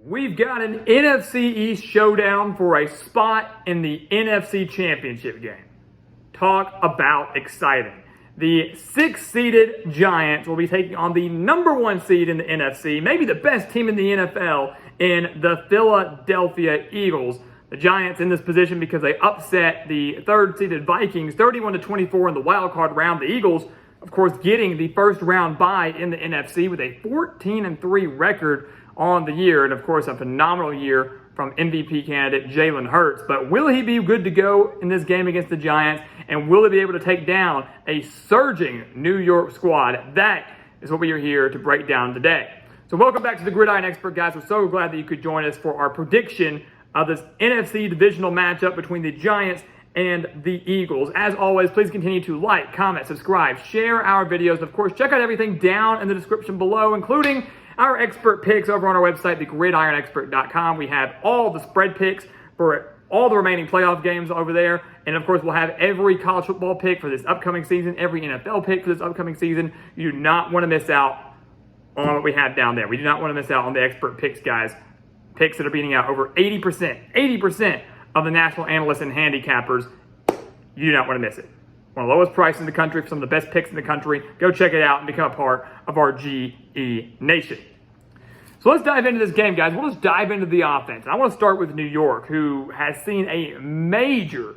We've got an NFC East Showdown for a spot in the NFC Championship game. Talk about exciting. The 6th-seeded Giants will be taking on the number 1 seed in the NFC, maybe the best team in the NFL, in the Philadelphia Eagles. The Giants in this position because they upset the 3rd-seeded Vikings 31-24 in the wild card round. The Eagles, of course, getting the first round bye in the NFC with a 14-3 record on the year, and of course a phenomenal year from MVP candidate Jalen Hurts. But will he be good to go in this game against the Giants, and will he be able to take down a surging New York squad? That is what we are here to break down today. So welcome back to the Gridiron Expert, guys. We're so glad that you could join us for our prediction of this NFC divisional matchup between the Giants and the Eagles. As always, please continue to like, comment, subscribe, share our videos. Of course, check out everything down in the description below, including our expert picks over on our website, thegridironexpert.com. We have all the spread picks for all the remaining playoff games over there. And of course, we'll have every college football pick for this upcoming season, every NFL pick for this upcoming season. You do not want to miss out on what we have down there. We do not want to miss out on the expert picks, guys. Picks that are beating out over 80% of the national analysts and handicappers. You do not want to miss it. One of the lowest prices in the country for some of the best picks in the country. Go check it out and become a part of our GE Nation. So let's dive into this game, guys. We'll just dive into the offense. I want to start with New York, who has seen a major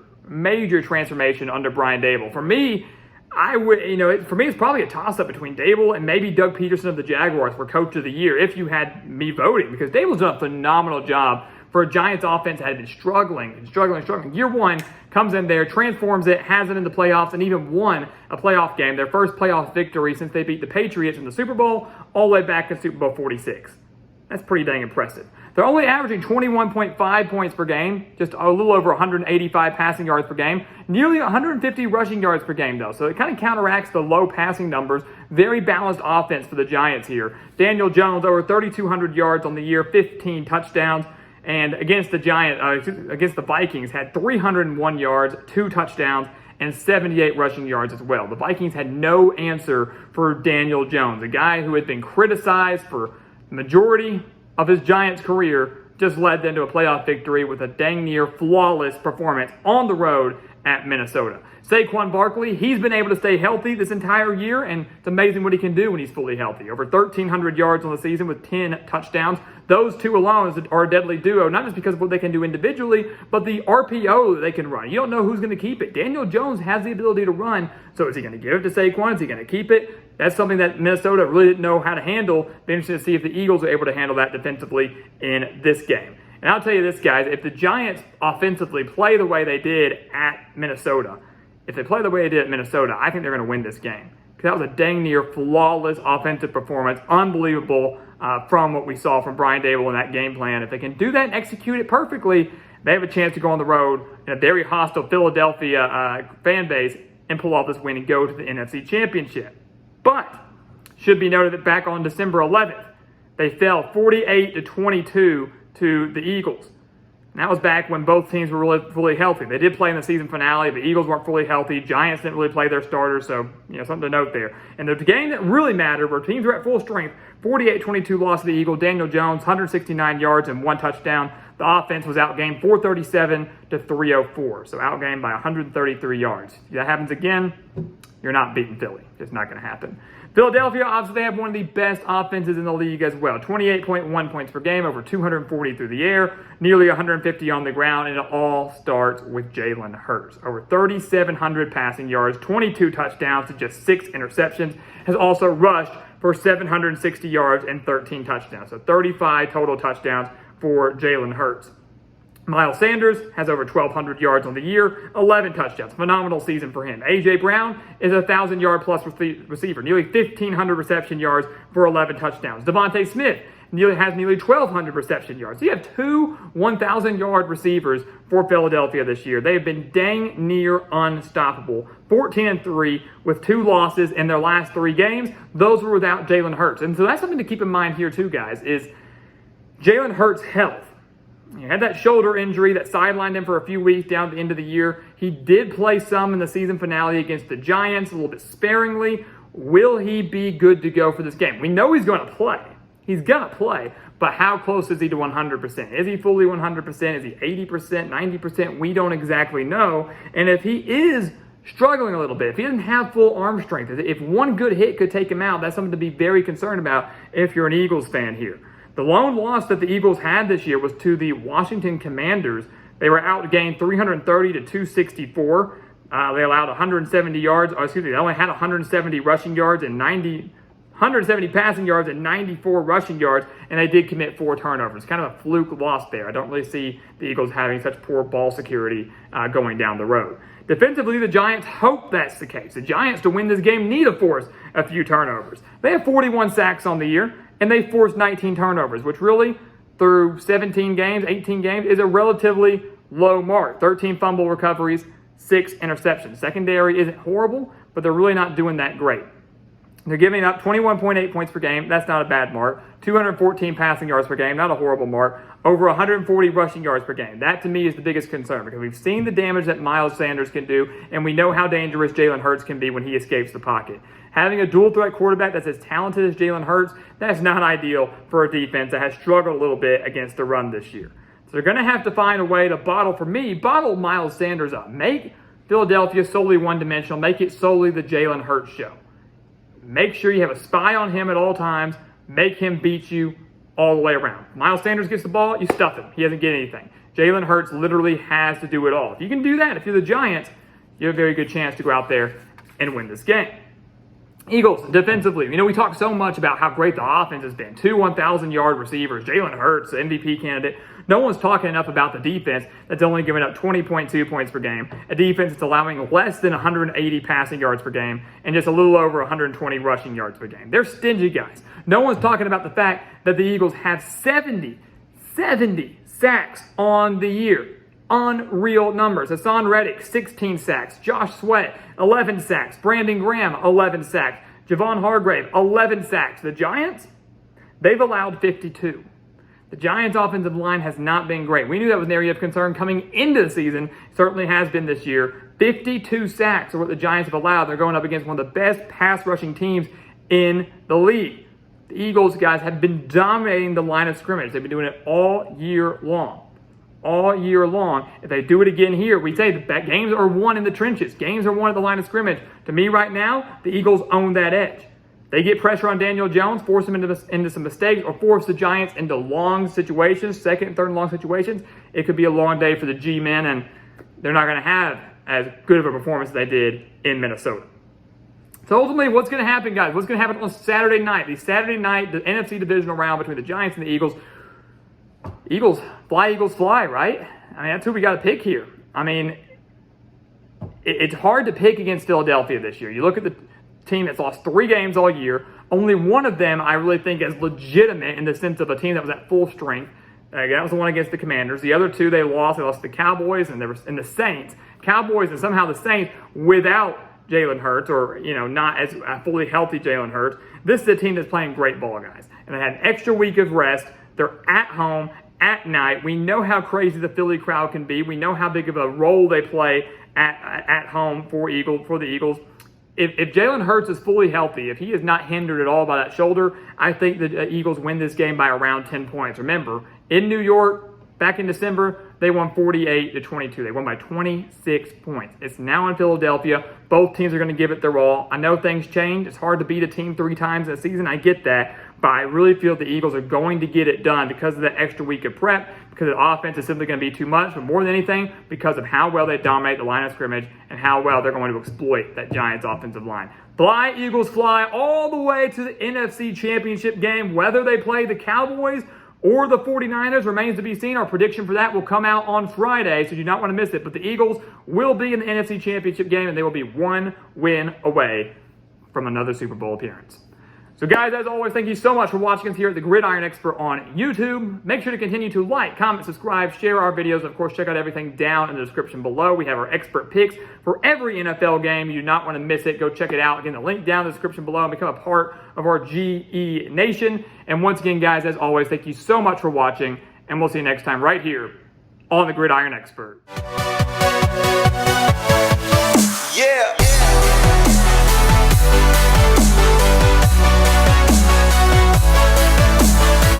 transformation under Brian Daboll. For me, it's probably a toss-up between Daboll and maybe Doug Peterson of the Jaguars for Coach of the Year, if you had me voting, because Daboll's done a phenomenal job for a Giants offense that had been struggling. Year one, comes in there, transforms it, has it in the playoffs, and even won a playoff game, their first playoff victory since they beat the Patriots in the Super Bowl, all the way back in Super Bowl 46. That's pretty dang impressive. They're only averaging 21.5 points per game, just a little over 185 passing yards per game, nearly 150 rushing yards per game, though. So it kind of counteracts the low passing numbers. Very balanced offense for the Giants here. Daniel Jones, over 3,200 yards on the year, 15 touchdowns. And against the Vikings, had 301 yards, 2 touchdowns, and 78 rushing yards as well. The Vikings had no answer for Daniel Jones, a guy who had been criticized for the majority of his Giants career, just led them to a playoff victory with a dang near flawless performance on the road at Minnesota. Saquon Barkley, he's been able to stay healthy this entire year, and it's amazing what he can do when he's fully healthy. Over 1,300 yards on the season with 10 touchdowns. Those two alone are a deadly duo, not just because of what they can do individually, but the RPO that they can run. You don't know who's going to keep it. Daniel Jones has the ability to run, so is he going to give it to Saquon? Is he going to keep it? That's something that Minnesota really didn't know how to handle. Be interesting to see if the Eagles are able to handle that defensively in this game. And I'll tell you this, guys, if the Giants offensively play the way they did at Minnesota, I think they're going to win this game. Because that was a dang near flawless offensive performance. Unbelievable from what we saw from Brian Daboll in that game plan. If they can do that and execute it perfectly, they have a chance to go on the road in a very hostile Philadelphia fan base and pull off this win and go to the NFC Championship. But should be noted that back on December 11th, they fell 48-22 to the Eagles. And that was back when both teams were really fully healthy. They did play in the season finale. The Eagles weren't fully healthy. Giants didn't really play their starters, so something to note there. And the game that really mattered, where teams were at full strength, 48-22 loss to the Eagles. Daniel Jones, 169 yards and 1 touchdown. The offense was outgained 437-304, so outgained by 133 yards. If that happens again, you're not beating Philly. It's not going to happen. Philadelphia, obviously, they have one of the best offenses in the league as well. 28.1 points per game, over 240 through the air, nearly 150 on the ground, and it all starts with Jalen Hurts. Over 3,700 passing yards, 22 touchdowns to just 6 interceptions, has also rushed for 760 yards and 13 touchdowns. So 35 total touchdowns for Jalen Hurts. Miles Sanders has over 1,200 yards on the year, 11 touchdowns. Phenomenal season for him. A.J. Brown is a 1,000-yard-plus receiver, nearly 1,500 reception yards for 11 touchdowns. Devontae Smith has nearly 1,200 reception yards. So you have 2 1,000-yard receivers for Philadelphia this year. They have been dang near unstoppable. 14-3 with 2 losses in their last 3 games. Those were without Jalen Hurts. And so that's something to keep in mind here too, guys, is Jalen Hurts' health. He had that shoulder injury that sidelined him for a few weeks down at the end of the year. He did play some in the season finale against the Giants, a little bit sparingly. Will he be good to go for this game? We know he's going to play. He's going to play, but how close is he to 100%? Is he fully 100%? Is he 80%, 90%? We don't exactly know. And if he is struggling a little bit, if he doesn't have full arm strength, if one good hit could take him out, that's something to be very concerned about if you're an Eagles fan here. The lone loss that the Eagles had this year was to the Washington Commanders. They were outgained 330 to 264. They allowed 170 yards, they only had 170 rushing yards and 170 passing yards and 94 rushing yards, and they did commit 4 turnovers. Kind of a fluke loss there. I don't really see the Eagles having such poor ball security going down the road. Defensively, the Giants hope that's the case. The Giants, to win this game, need to force a few turnovers. They have 41 sacks on the year, and they forced 19 turnovers, which really, through 17 games, 18 games, is a relatively low mark. 13 fumble recoveries, 6 interceptions. Secondary isn't horrible, but they're really not doing that great. They're giving up 21.8 points per game. That's not a bad mark. 214 passing yards per game. Not a horrible mark. Over 140 rushing yards per game. That, to me, is the biggest concern because we've seen the damage that Miles Sanders can do, and we know how dangerous Jalen Hurts can be when he escapes the pocket. Having a dual-threat quarterback that's as talented as Jalen Hurts, that's not ideal for a defense that has struggled a little bit against the run this year. So they're going to have to find a way to bottle Miles Sanders up. Make Philadelphia solely one-dimensional. Make it solely the Jalen Hurts show. Make sure you have a spy on him at all times. Make him beat you all the way around. Miles Sanders gets the ball, you stuff him. He doesn't get anything. Jalen Hurts literally has to do it all. If you can do that, if you're the Giants, you have a very good chance to go out there and win this game. Eagles, defensively, we talk so much about how great the offense has been. 2 1,000-yard receivers, Jalen Hurts, the MVP candidate. No one's talking enough about the defense that's only giving up 20.2 points per game. A defense that's allowing less than 180 passing yards per game and just a little over 120 rushing yards per game. They're stingy guys. No one's talking about the fact that the Eagles have 70 sacks on the year. Unreal numbers. Hassan Reddick, 16 sacks. Josh Sweat, 11 sacks. Brandon Graham, 11 sacks. Javon Hargrave, 11 sacks. The Giants, they've allowed 52. The Giants' offensive line has not been great. We knew that was an area of concern coming into the season. Certainly has been this year. 52 sacks are what the Giants have allowed. They're going up against one of the best pass rushing teams in the league. The Eagles, guys, have been dominating the line of scrimmage. They've been doing it all year long. All year long. If they do it again here, we say that games are won in the trenches. Games are won at the line of scrimmage. To me right now, the Eagles own that edge. They get pressure on Daniel Jones, force him into some mistakes, or force the Giants into long situations, second and third and long situations. It could be a long day for the G-men, and they're not going to have as good of a performance as they did in Minnesota. So ultimately, what's going to happen, guys? What's going to happen on Saturday night? The NFC divisional round between the Giants and the Eagles. Eagles fly, right? That's who we got to pick here. It's hard to pick against Philadelphia this year. You look at the team that's lost 3 games all year. Only one of them I really think is legitimate in the sense of a team that was at full strength. That was the one against the Commanders. The other 2 they lost. They lost the Cowboys and the Saints. Cowboys and somehow the Saints without Jalen Hurts, or not as a fully healthy Jalen Hurts. This is a team that's playing great ball, guys. And they had an extra week of rest. They're at home at night. We know how crazy the Philly crowd can be. We know how big of a role they play at home for the Eagles. If Jalen Hurts is fully healthy, if he is not hindered at all by that shoulder, I think the Eagles win this game by around 10 points. Remember, in New York, back in December, they won 48-22. They won by 26 points. It's now in Philadelphia. Both teams are going to give it their all. I know things change. It's hard to beat a team 3 times in a season. I get that. But I really feel the Eagles are going to get it done because of that extra week of prep, because the offense is simply going to be too much, but more than anything, because of how well they dominate the line of scrimmage and how well they're going to exploit that Giants offensive line. Fly, Eagles, fly all the way to the NFC Championship game. Whether they play the Cowboys or the 49ers remains to be seen. Our prediction for that will come out on Friday, so you do not want to miss it. But the Eagles will be in the NFC Championship game, and they will be 1 win away from another Super Bowl appearance. So guys, as always, thank you so much for watching us here at the Gridiron Expert on YouTube. Make sure to continue to like, comment, subscribe, share our videos. Of course, check out everything down in the description below. We have our expert picks for every NFL game. You do not want to miss it. Go check it out. Again, the link down in the description below and become a part of our GE Nation. And once again, guys, as always, thank you so much for watching, and we'll see you next time right here on the Gridiron Expert.